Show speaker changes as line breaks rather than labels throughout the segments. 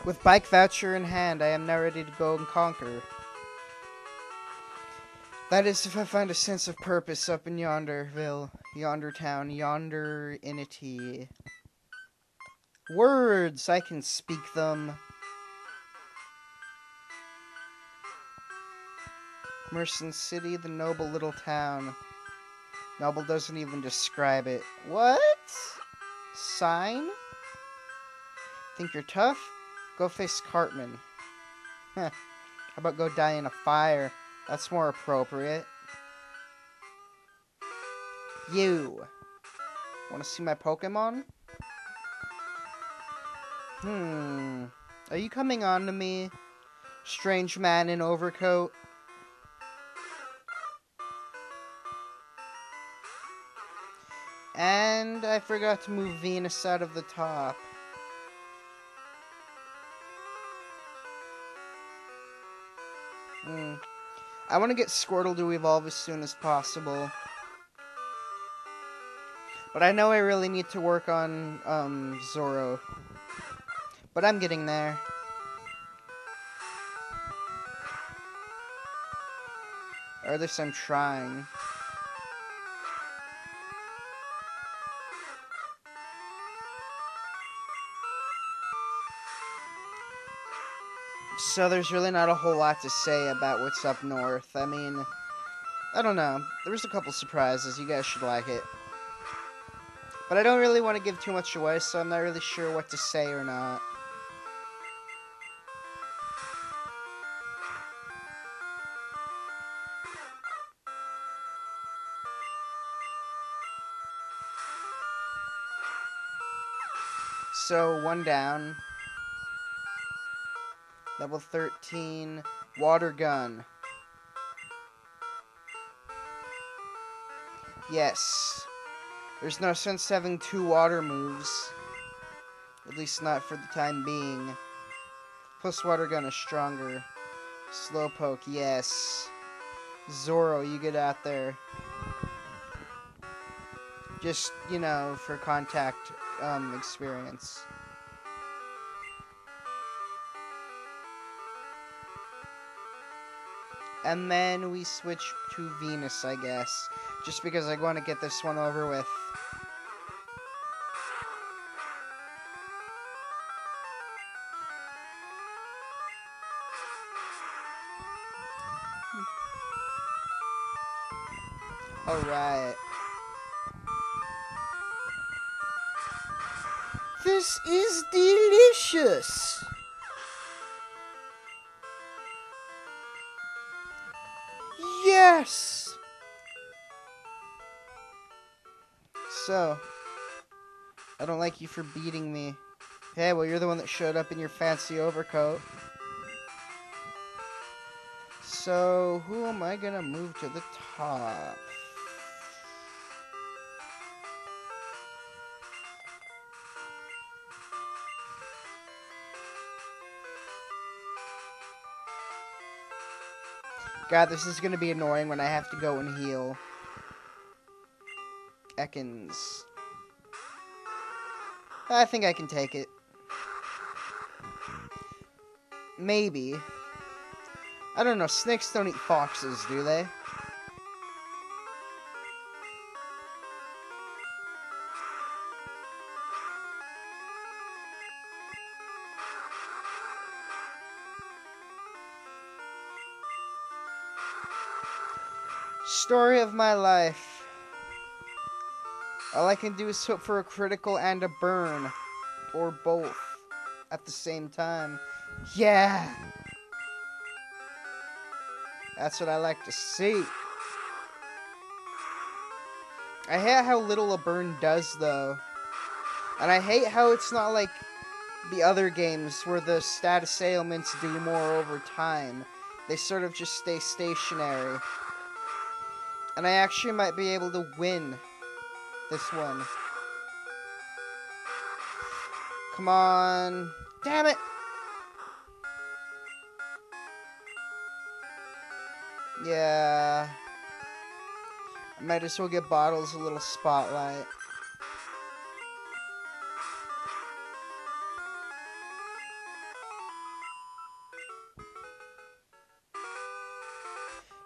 With bike voucher in hand, I am now ready to go and conquer. That is if I find a sense of purpose up in Yonderville, yonder town, yonder inity. Words, I can speak them. Mercen City, the noble little town. Noble doesn't even describe it. What? Sign? Think you're tough? Go face Cartman. Heh. How about go die in a fire? That's more appropriate. You. Want to see my Pokemon? Are you coming on to me? Strange man in overcoat? And I forgot to move Venus out of the top. I want to get Squirtle to evolve as soon as possible. But I know I really need to work on, Zoro. But I'm getting there. Or at least I'm trying. So there's really not a whole lot to say about what's up north. I mean, I don't know. There was a couple surprises. You guys should like it. But I don't really want to give too much away, so I'm not really sure what to say or not. So, one down. Level 13, water gun. Yes. There's no sense having 2 water moves. At least not for the time being. Plus water gun is stronger. Slowpoke, yes. Zoro, you get out there. Just, you know, for contact experience. And then we switch to Venus, I guess. Just because I want to get this one over with. Alright. This is delicious! Yes! So, I don't like you for beating me. Hey, well, you're the one that showed up in your fancy overcoat. So, who am I gonna move to the top? God, this is gonna be annoying when I have to go and heal. Ekans. I think I can take it. Maybe. I don't know, snakes don't eat foxes, do they? Story of my life. All I can do is hope for a critical and a burn. Or both. At the same time. Yeah! That's what I like to see. I hate how little a burn does, though. And I hate how it's not like the other games where the status ailments do more over time. They sort of just stay stationary. And I actually might be able to win this one. Come on. Damn it! Yeah. I might as well get Bottles a little spotlight.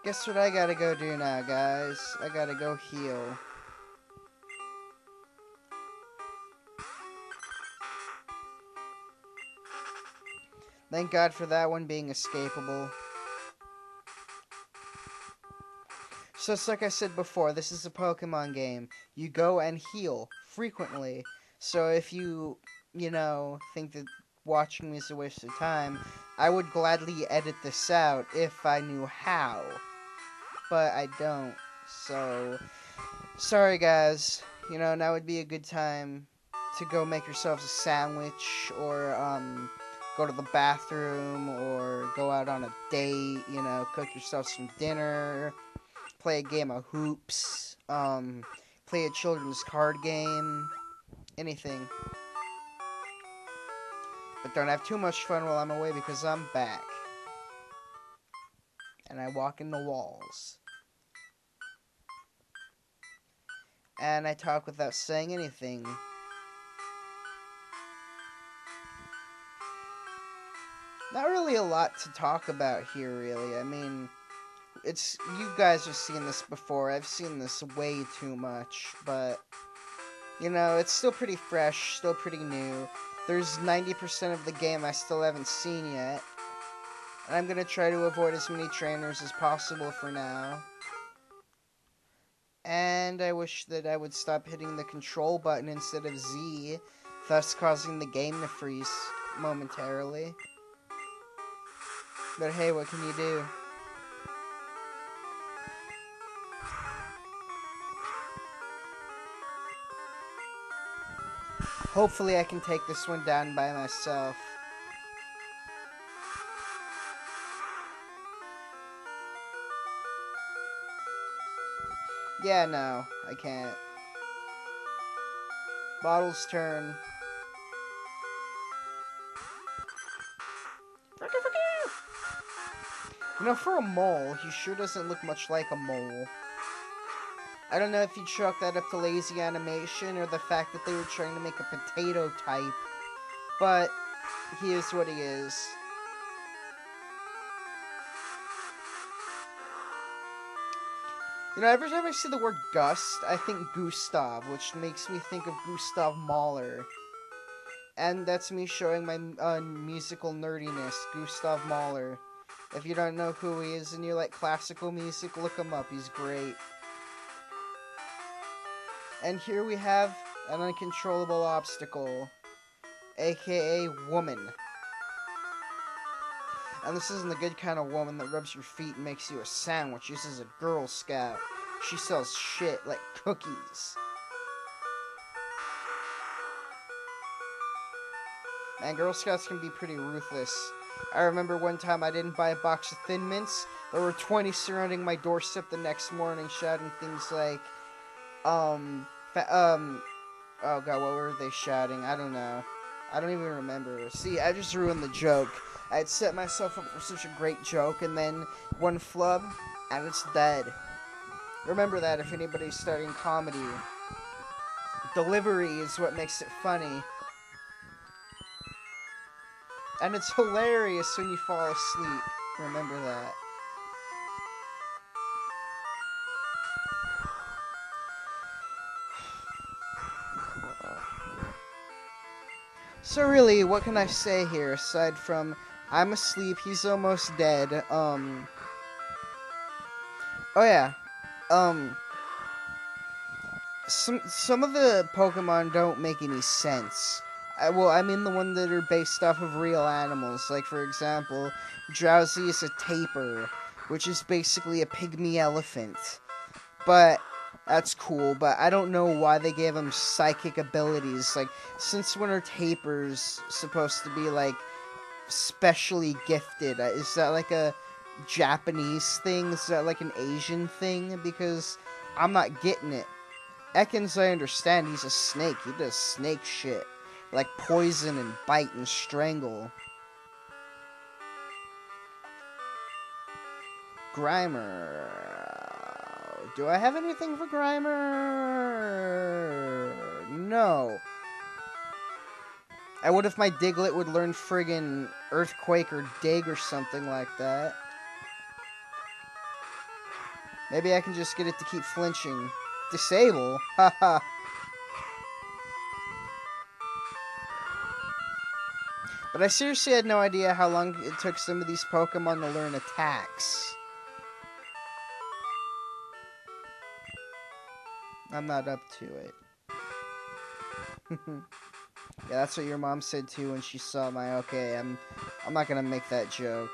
Guess what I gotta go do now, guys? I gotta go heal. Thank God for that one being escapable. So it's like I said before, this is a Pokemon game. You go and heal frequently. So if you think that watching me is a waste of time, I would gladly edit this out if I knew how. But I don't. So, sorry guys. Now would be a good time to go make yourselves a sandwich, or go to the bathroom, or go out on a date, cook yourself some dinner, play a game of hoops, play a children's card game, anything. But don't have too much fun while I'm away, because I'm back. And I walk in the walls. And I talk without saying anything. Not really a lot to talk about here, really. I mean, you guys have seen this before. I've seen this way too much, but it's still pretty fresh, still pretty new. There's 90% of the game I still haven't seen yet. And I'm gonna try to avoid as many trainers as possible for now. And I wish that I would stop hitting the control button instead of Z, thus causing the game to freeze momentarily. But hey, what can you do? Hopefully I can take this one down by myself. Yeah, no, I can't. Bottle's turn. For a mole, he sure doesn't look much like a mole. I don't know if you chalk that up to lazy animation or the fact that they were trying to make a potato type, but he is what he is. Every time I see the word Gust, I think Gustav, which makes me think of Gustav Mahler. And that's me showing my musical nerdiness, Gustav Mahler. If you don't know who he is and you like classical music, look him up, he's great. And here we have an uncontrollable obstacle, aka woman. And this isn't the good kind of woman that rubs your feet and makes you a sandwich. This is a Girl Scout. She sells shit like cookies. Man, Girl Scouts can be pretty ruthless. I remember one time I didn't buy a box of Thin Mints. There were 20 surrounding my doorstep the next morning shouting things like, oh god, what were they shouting? I don't know. I don't even remember. See, I just ruined the joke. I had set myself up for such a great joke, and then one flub, and it's dead. Remember that if anybody's starting comedy. Delivery is what makes it funny. And it's hilarious when you fall asleep. Remember that. So really, what can I say here aside from I'm asleep, he's almost dead. Oh yeah. Some of the Pokemon don't make any sense. I mean the ones that are based off of real animals. Like, for example, Drowsy is a tapir, which is basically a pygmy elephant. But that's cool, but I don't know why they gave him psychic abilities. Like, since when are tapirs supposed to be, like, specially gifted? Is that, like, a Japanese thing? Is that, like, an Asian thing? Because I'm not getting it. Ekans, I understand, he's a snake. He does snake shit. Like poison and bite and strangle. Grimer. Do I have anything for Grimer? No. I would if my Diglett would learn friggin' Earthquake or Dig or something like that. Maybe I can just get it to keep flinching. Disable? Haha. But I seriously had no idea how long it took some of these Pokemon to learn attacks. I'm not up to it. Yeah, that's what your mom said too when she saw my... Okay, I'm not gonna make that joke.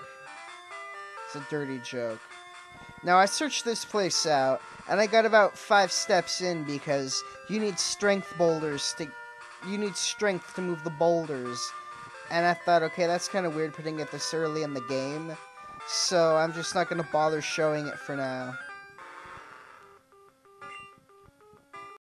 It's a dirty joke. Now, I searched this place out, and I got about 5 steps in because you need strength boulders to... You need strength to move the boulders. And I thought, okay, that's kind of weird putting it this early in the game. So I'm just not gonna bother showing it for now.